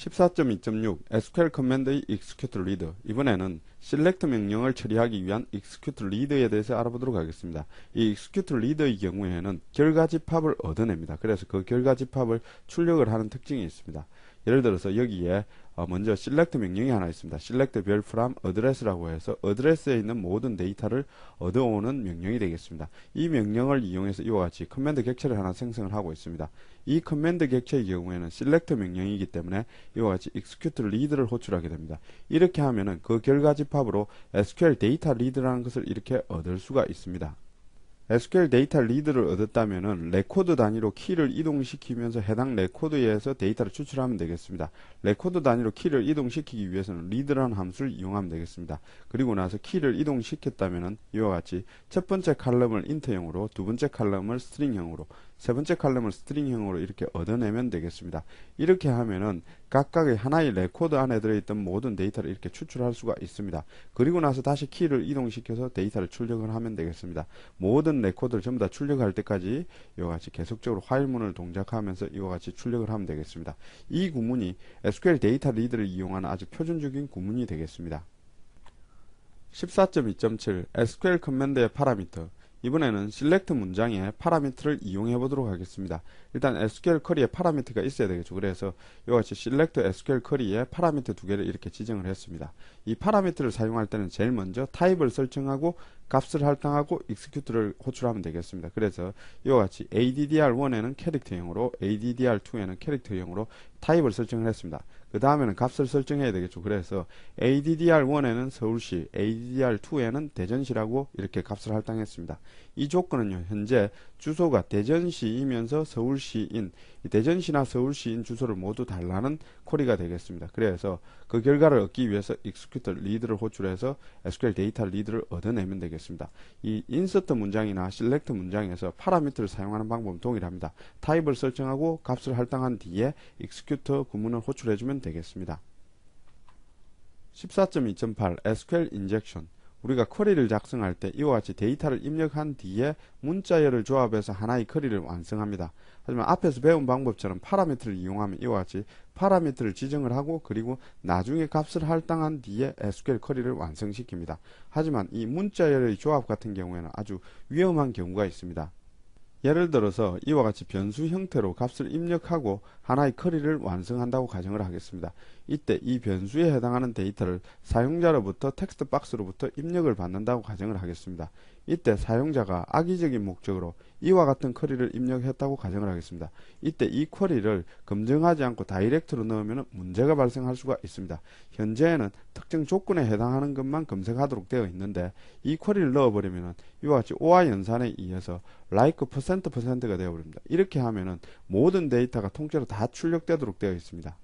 14.2.6 SQL 커맨드의 execute read. 이번에는 select 명령을 처리하기 위한 execute read에 대해서 알아보도록 하겠습니다. 이 execute read의 경우에는 결과 집합을 얻어냅니다. 그래서 그 결과 집합을 출력을 하는 특징이 있습니다. 예를 들어서 여기에 먼저 select 명령이 하나 있습니다. select 별 from address라고 해서 address에 있는 모든 데이터를 얻어오는 명령이 되겠습니다. 이 명령을 이용해서 이와 같이 커맨드 객체를 하나 생성을 하고 있습니다. 이 커맨드 객체의 경우에는 select 명령이기 때문에 이와 같이 execute read를 호출하게 됩니다. 이렇게 하면은 그 결과 집합으로 SQL 데이터 리드라는 것을 이렇게 얻을 수가 있습니다. SQL 데이터 리드를 얻었다면은 레코드 단위로 키를 이동시키면서 해당 레코드에서 데이터를 추출하면 되겠습니다. 레코드 단위로 키를 이동시키기 위해서는 리드라는 함수를 이용하면 되겠습니다. 그리고 나서 키를 이동시켰다면은 이와 같이 첫 번째 칼럼을 인트형으로, 두 번째 칼럼을 스트링형으로, 세 번째 칼럼을 스트링형으로 이렇게 얻어내면 되겠습니다. 이렇게 하면은 각각의 하나의 레코드 안에 들어있던 모든 데이터를 이렇게 추출할 수가 있습니다. 그리고 나서 다시 키를 이동시켜서 데이터를 출력을 하면 되겠습니다. 모든 레코드를 전부 다 출력할 때까지 이와 같이 계속적으로 화일문을 동작하면서 이와 같이 출력을 하면 되겠습니다. 이 구문이 SQL 데이터 리드를 이용하는 아주 표준적인 구문이 되겠습니다. 14.2.7 SQL 커맨드의 파라미터. 이번에는 select 문장에 파라미터를 이용해 보도록 하겠습니다. 일단 SQL 쿼리에 파라미터가 있어야 되겠죠. 그래서 이같이 select SQL 쿼리에 파라미터 두 개를 이렇게 지정을 했습니다. 이 파라미터를 사용할 때는 제일 먼저 타입을 설정하고 값을 할당하고 execute를 호출하면 되겠습니다. 그래서 이와 같이 addr1에는 캐릭터형으로, addr2에는 캐릭터형으로 타입을 설정을 했습니다. 그 다음에는 값을 설정해야 되겠죠. 그래서 addr1에는 서울시, addr2에는 대전시라고 이렇게 값을 할당했습니다. 이 조건은요, 현재 주소가 대전시이면서 서울시인, 대전시나 서울시인 주소를 모두 달라는 쿼리가 되겠습니다. 그래서 그 결과를 얻기 위해서 execute read를 호출해서 SQL 데이터 리드를 얻어내면 되겠습니다. 이 insert 문장이나 select 문장에서 파라미터를 사용하는 방법은 동일합니다. 타입을 설정하고 값을 할당한 뒤에 execute 구문을 호출해주면 되겠습니다. 14.2.8 SQL injection. 우리가 쿼리를 작성할 때 이와 같이 데이터를 입력한 뒤에 문자열을 조합해서 하나의 쿼리를 완성합니다. 하지만 앞에서 배운 방법처럼 파라미터를 이용하면 이와 같이 파라미터를 지정을 하고 그리고 나중에 값을 할당한 뒤에 SQL 쿼리를 완성시킵니다. 하지만 이 문자열의 조합 같은 경우에는 아주 위험한 경우가 있습니다. 예를 들어서 이와 같이 변수 형태로 값을 입력하고 하나의 쿼리를 완성한다고 가정을 하겠습니다. 이때 이 변수에 해당하는 데이터를 사용자로부터 텍스트 박스로부터 입력을 받는다고 가정을 하겠습니다. 이때 사용자가 악의적인 목적으로 이와 같은 쿼리를 입력했다고 가정을 하겠습니다. 이때 이 쿼리를 검증하지 않고 다이렉트로 넣으면 문제가 발생할 수가 있습니다. 현재는 특정 조건에 해당하는 것만 검색하도록 되어 있는데 이 쿼리를 넣어버리면 이와 같이 OR 연산에 의해서 like %%가 되어버립니다. 이렇게 하면은 모든 데이터가 통째로 다 출력되도록 되어 있습니다.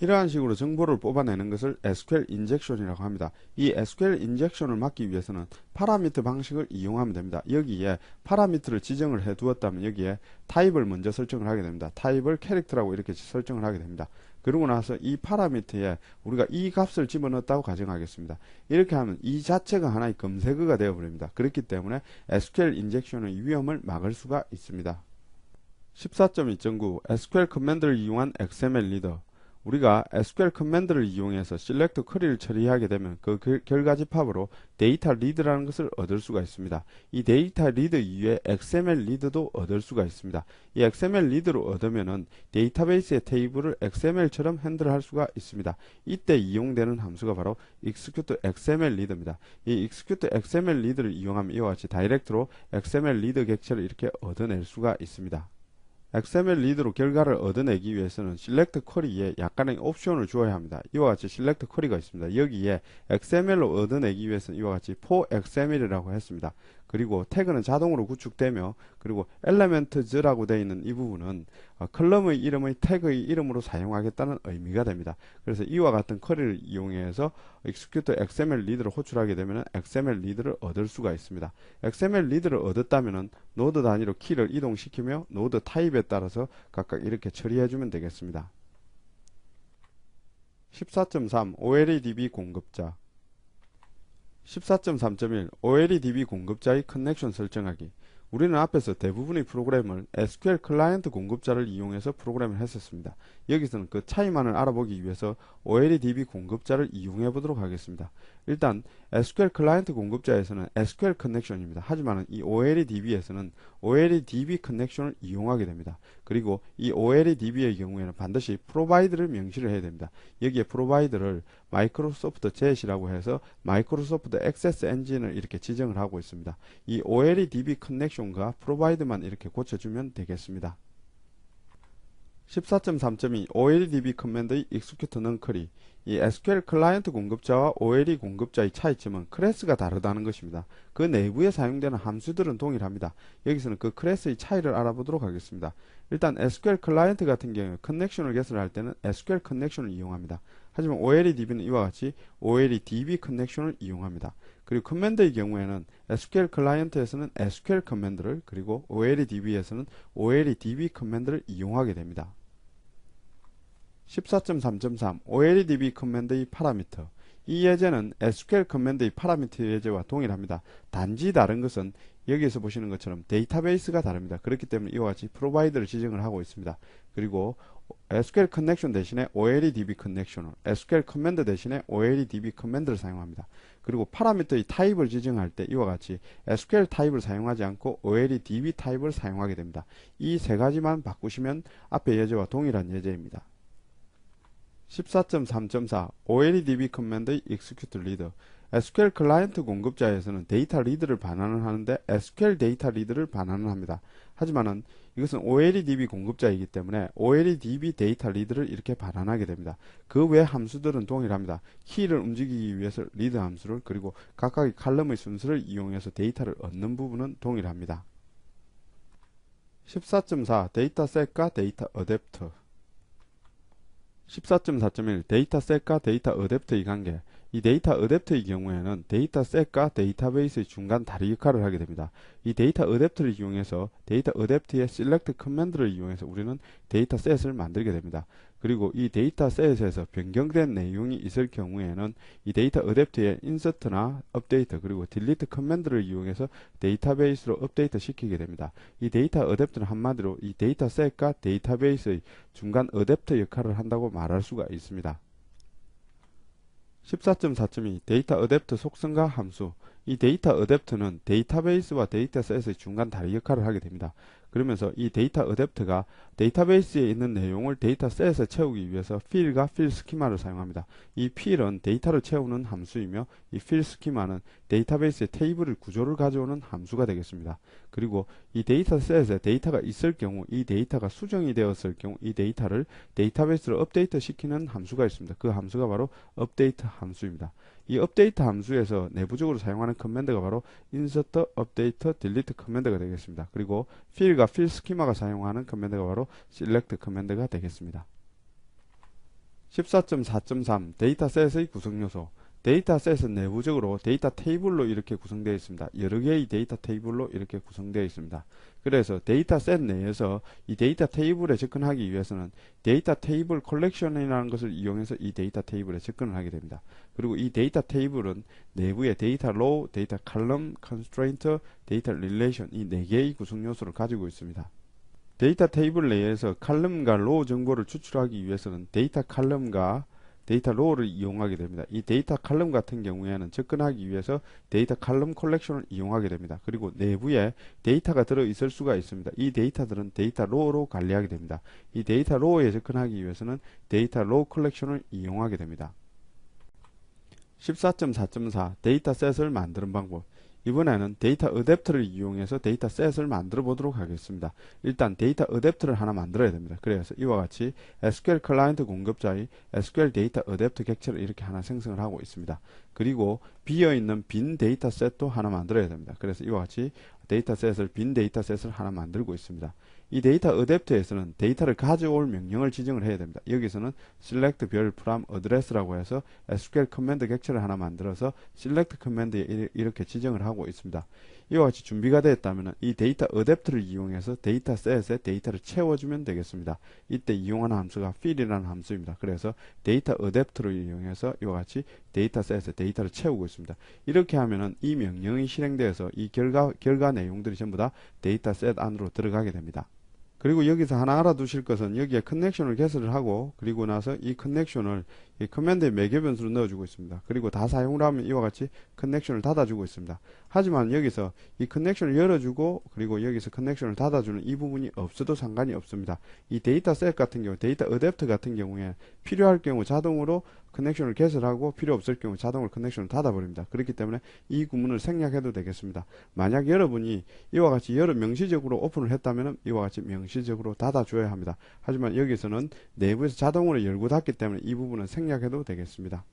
이러한 식으로 정보를 뽑아내는 것을 SQL 인젝션이라고 합니다. 이 SQL 인젝션을 막기 위해서는 파라미터 방식을 이용하면 됩니다. 여기에 파라미터를 지정을 해 두었다면 여기에 타입을 먼저 설정을 하게 됩니다. 타입을 캐릭터라고 이렇게 설정을 하게 됩니다. 그러고 나서 이 파라미터에 우리가 이 값을 집어넣었다고 가정하겠습니다. 이렇게 하면 이 자체가 하나의 검색어가 되어버립니다. 그렇기 때문에 SQL 인젝션의 위험을 막을 수가 있습니다. 14.2.9 SQL 커맨드를 이용한 XML 리더. 우리가 SQL 커맨드를 이용해서 select 쿼리를 처리하게 되면 그 결과 집합으로 데이터 리드라는 것을 얻을 수가 있습니다. 이 데이터 리드 이외에 XML 리드도 얻을 수가 있습니다. 이 XML 리드를 얻으면은 데이터베이스의 테이블을 XML처럼 핸들할 수가 있습니다. 이때 이용되는 함수가 바로 execute XML 리드입니다. 이 execute XML 리드를 이용하면 이와 같이 다이렉트로 XML 리드 객체를 이렇게 얻어낼 수가 있습니다. XML 리드로 결과를 얻어내기 위해서는 select 쿼리에 약간의 옵션을 주어야 합니다. 이와 같이 select 쿼리가 있습니다. 여기에 XML로 얻어내기 위해서는 이와 같이 for XML이라고 했습니다. 그리고 태그는 자동으로 구축되며 그리고 elements라고 되어 있는 이 부분은 컬럼의 이름의 태그의 이름으로 사용하겠다는 의미가 됩니다. 그래서 이와 같은 쿼리를 이용해서 execute XML 리드를 호출하게 되면 XML 리드를 얻을 수가 있습니다. XML 리드를 얻었다면 노드 단위로 키를 이동시키며 노드 타입에 따라서 각각 이렇게 처리해주면 되겠습니다. 14.3 OLEDB 공급자. 14.3.1 OLEDB 공급자의 커넥션 설정하기. 우리는 앞에서 대부분의 프로그램을 SQL 클라이언트 공급자를 이용해서 프로그램을 했었습니다. 여기서는 그 차이만을 알아보기 위해서 OLEDB 공급자를 이용해 보도록 하겠습니다. 일단 SQL 클라이언트 공급자에서는 SQL 커넥션입니다. 하지만 이 OLEDB에서는 OLEDB 커넥션을 이용하게 됩니다. 그리고 이 OLEDB의 경우에는 반드시 프로바이드를 명시를 해야 됩니다. 여기에 프로바이드를 마이크로소프트 jet이라고 해서 마이크로소프트 액세스 엔진을 이렇게 지정을 하고 있습니다. 이 OLEDB 커넥션과 프로바이드만 이렇게 고쳐주면 되겠습니다. 14.3.2 OLEDB 커맨드의 execute non query. 이 SQL 클라이언트 공급자와 OLE 공급자의 차이점은 클래스가 다르다는 것입니다. 그 내부에 사용되는 함수들은 동일합니다. 여기서는 그 클래스의 차이를 알아보도록 하겠습니다. 일단 SQL 클라이언트 같은 경우에 커넥션을 개설할 때는 SQL 커넥션을 이용합니다. 하지만 OLEDB는 이와 같이 OLEDB 커넥션을 이용합니다. 그리고 커맨드의 경우에는 SQL 클라이언트에서는 SQL 커맨드를, 그리고 OLEDB에서는 OLEDB 커맨드를 이용하게 됩니다. 14.3.3 OLEDB 커맨드의 파라미터. 이 예제는 SQL 커맨드의 파라미터 예제와 동일합니다. 단지 다른 것은 여기에서 보시는 것처럼 데이터베이스가 다릅니다. 그렇기 때문에 이와 같이 프로바이드를 지정을 하고 있습니다. 그리고 SQL 커넥션 대신에 OLEDB 커넥션을, SQL 커맨드 대신에 OLEDB 커맨드를 사용합니다. 그리고 파라미터의 타입을 지정할 때 이와 같이 SQL 타입을 사용하지 않고 OLEDB 타입을 사용하게 됩니다. 이 세 가지만 바꾸시면 앞의 예제와 동일한 예제입니다. 14.3.4 OLEDB 커맨드의 execute reader. SQL 클라이언트 공급자에서는 데이터 리드를 반환을 하는데 SQL 데이터 리드를 반환을 합니다. 하지만은 이것은 OLEDB 공급자이기 때문에 OLEDB 데이터 리드를 이렇게 반환하게 됩니다. 그 외 함수들은 동일합니다. 키를 움직이기 위해서 리드 함수를, 그리고 각각의 칼럼의 순서를 이용해서 데이터를 얻는 부분은 동일합니다. 14.4 데이터셋과 데이터 어댑터. 14.4.1 데이터셋과 데이터 어댑터의 관계. 이 데이터 어댑터의 경우에는 데이터셋과 데이터베이스의 중간 다리 역할을 하게 됩니다. 이 데이터 어댑터를 이용해서 데이터 어댑터의 select 커맨드를 이용해서 우리는 데이터셋을 만들게 됩니다. 그리고 이 데이터셋에서 변경된 내용이 있을 경우에는 이 데이터 어댑터의 인서트나 업데이트, 그리고 딜리트 커맨드를 이용해서 데이터베이스로 업데이트 시키게 됩니다. 이 데이터 어댑터는 한마디로 이 데이터셋과 데이터베이스의 중간 어댑터 역할을 한다고 말할 수가 있습니다. 14.4.2 데이터 어댑터 속성과 함수. 이 데이터 어댑터는 데이터베이스와 데이터셋의 중간 다리 역할을 하게 됩니다. 그러면서 이 데이터 어댑터가 데이터베이스에 있는 내용을 데이터셋에 채우기 위해서 fill과 fill 스키마를 사용합니다. 이 fill은 데이터를 채우는 함수이며 이 fill 스키마는 데이터베이스의 테이블의 구조를 가져오는 함수가 되겠습니다. 그리고 이 데이터셋에 데이터가 있을 경우, 이 데이터가 수정이 되었을 경우 이 데이터를 데이터베이스로 업데이트 시키는 함수가 있습니다. 그 함수가 바로 업데이트 함수입니다. 이 업데이트 함수에서 내부적으로 사용하는 커맨드가 바로 insert, update, delete 커맨드가 되겠습니다. 그리고 fill과 fill 스키마가 사용하는 커맨드가 바로 select 커맨드가 되겠습니다. 14.4.3 데이터셋의 구성요소. 데이터셋은 내부적으로 데이터 테이블로 이렇게 구성되어 있습니다. 여러 개의 데이터 테이블로 이렇게 구성되어 있습니다. 그래서 데이터셋 내에서 이 데이터 테이블에 접근하기 위해서는 데이터 테이블 컬렉션이라는 것을 이용해서 이 데이터 테이블에 접근을 하게 됩니다. 그리고 이 데이터 테이블은 내부에 데이터 로우, 데이터 칼럼, 컨스트레인트, 데이터 릴레이션 이 4개의 구성 요소를 가지고 있습니다. 데이터 테이블 내에서 칼럼과 로우 정보를 추출하기 위해서는 데이터 칼럼과 데이터 로우를 이용하게 됩니다. 이 데이터 칼럼 같은 경우에는 접근하기 위해서 데이터 칼럼 컬렉션을 이용하게 됩니다. 그리고 내부에 데이터가 들어 있을 수가 있습니다. 이 데이터들은 데이터 로우로 관리하게 됩니다. 이 데이터 로우에 접근하기 위해서는 데이터 로우 컬렉션을 이용하게 됩니다. 14.4.4 데이터셋을 만드는 방법. 이번에는 데이터 어댑터를 이용해서 데이터셋을 만들어 보도록 하겠습니다. 일단 데이터 어댑터를 하나 만들어야 됩니다. 그래서 이와 같이 SQL 클라이언트 공급자의 SQL 데이터 어댑터 객체를 이렇게 하나 생성을 하고 있습니다. 그리고 비어있는 빈 데이터셋도 하나 만들어야 됩니다. 그래서 이와 같이 데이터셋을 빈 데이터셋을 하나 만들고 있습니다. 이 데이터 어댑터에서는 데이터를 가져올 명령을 지정을 해야 됩니다. 여기서는 select 별 from address라고 해서 SQL 커맨드 객체를 하나 만들어서 select 커맨드에 이렇게 지정을 하고 있습니다. 이와 같이 준비가 되었다면 이 데이터 어댑터를 이용해서 데이터셋에 데이터를 채워주면 되겠습니다. 이때 이용하는 함수가 fill이라는 함수입니다. 그래서 데이터 어댑터를 이용해서 이와 같이 데이터셋에 데이터를 채우고 있습니다. 이렇게 하면은 이 명령이 실행되어서 이 결과 내용들이 전부 다 데이터셋 안으로 들어가게 됩니다. 그리고 여기서 하나 알아두실 것은 여기에 커넥션을 개설을 하고 그리고 나서 이 커넥션을 이 커맨드의 매개 변수로 넣어주고 있습니다. 그리고 다 사용을 하면 이와 같이 커넥션을 닫아주고 있습니다. 하지만 여기서 이 커넥션을 열어주고 그리고 여기서 커넥션을 닫아주는 이 부분이 없어도 상관이 없습니다. 이 데이터셋 같은 경우, 데이터 어댑터 같은 경우에 필요할 경우 자동으로 커넥션을 개설하고 필요 없을 경우 자동으로 커넥션을 닫아버립니다. 그렇기 때문에 이 구문을 생략해도 되겠습니다. 만약 여러분이 이와 같이 명시적으로 오픈을 했다면 이와 같이 명시적으로 닫아줘야 합니다. 하지만 여기서는 내부에서 자동으로 열고 닫기 때문에 이 부분은 생략해도 되겠습니다.